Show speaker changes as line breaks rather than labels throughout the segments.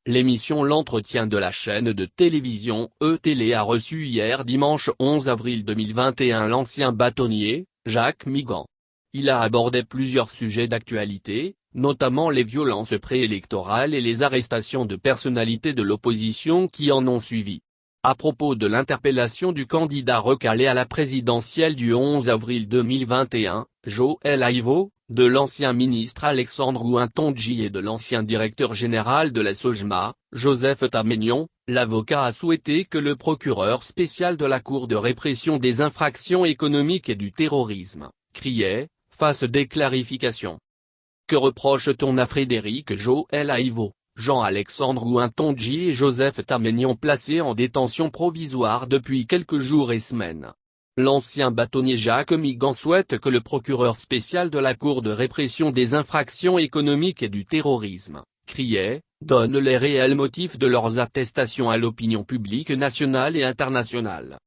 L'émission L'Entretien de la chaîne de télévision E-Télé a reçu hier dimanche 11 avril 2021 l'ancien bâtonnier, Jacques Migan. Il a abordé plusieurs sujets d'actualité, notamment les violences préélectorales et les arrestations de personnalités de l'opposition qui en ont suivi. À propos de l'interpellation du candidat recalé à la présidentielle du 11 avril 2021, Joël Aivo, de l'ancien ministre Alexandre Ouin-Tondji et de l'ancien directeur général de la SOGMA, Joseph Tameignon, l'avocat a souhaité que le procureur spécial de la Cour de répression des infractions économiques et du terrorisme, CRIET, fasse des clarifications. Que reproche-t-on à Frédéric Joël Aivo, Jean-Alexandre Ouin-Tondji et Joseph Tameignon placés en détention provisoire depuis quelques jours et semaines? L'ancien bâtonnier Jacques Migan souhaite que le procureur spécial de la Cour de répression des infractions économiques et du terrorisme, CRIET, donne les réels motifs de leurs attestations à l'opinion publique nationale et internationale.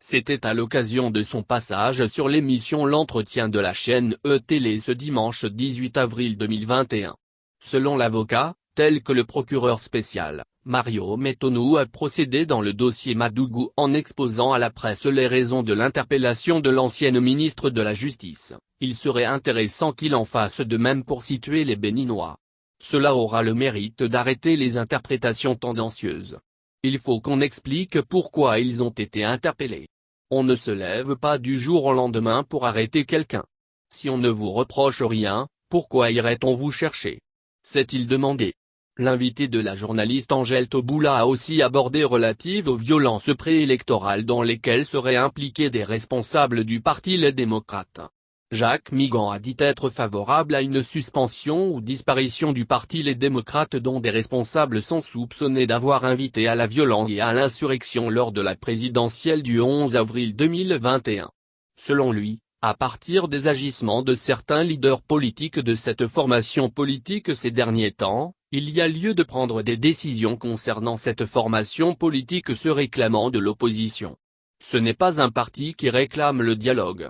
C'était à l'occasion de son passage sur l'émission L'Entretien de la chaîne E-Télé ce dimanche 18 avril 2021. Selon l'avocat, tel que le procureur spécial, Mario Metonou a procédé dans le dossier Madougou en exposant à la presse les raisons de l'interpellation de l'ancienne ministre de la Justice, il serait intéressant qu'il en fasse de même pour situer les Béninois. Cela aura le mérite d'arrêter les interprétations tendancieuses. Il faut qu'on explique pourquoi ils ont été interpellés. On ne se lève pas du jour au lendemain pour arrêter quelqu'un. Si on ne vous reproche rien, pourquoi irait-on vous chercher? S'est-il demandé. L'invité de la journaliste Angèle Toboula a aussi abordé relative aux violences préélectorales dans lesquelles seraient impliqués des responsables du Parti Les Démocrates. Jacques Migan a dit être favorable à une suspension ou disparition du Parti Les Démocrates dont des responsables sont soupçonnés d'avoir invité à la violence et à l'insurrection lors de la présidentielle du 11 avril 2021. Selon lui, à partir des agissements de certains leaders politiques de cette formation politique ces derniers temps, il y a lieu de prendre des décisions concernant cette formation politique se réclamant de l'opposition. Ce n'est pas un parti qui réclame le dialogue.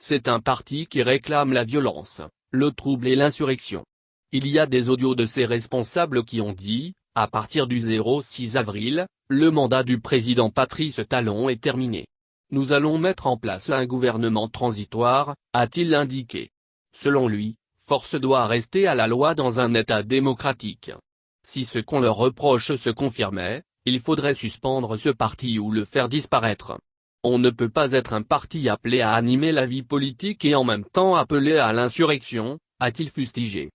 C'est un parti qui réclame la violence, le trouble et l'insurrection. Il y a des audios de ces responsables qui ont dit, à partir du 6 avril, le mandat du président Patrice Talon est terminé. Nous allons mettre en place un gouvernement transitoire, a-t-il indiqué. Selon lui, force doit rester à la loi dans un État démocratique. Si ce qu'on leur reproche se confirmait, il faudrait suspendre ce parti ou le faire disparaître. On ne peut pas être un parti appelé à animer la vie politique et en même temps appelé à l'insurrection, a-t-il fustigé.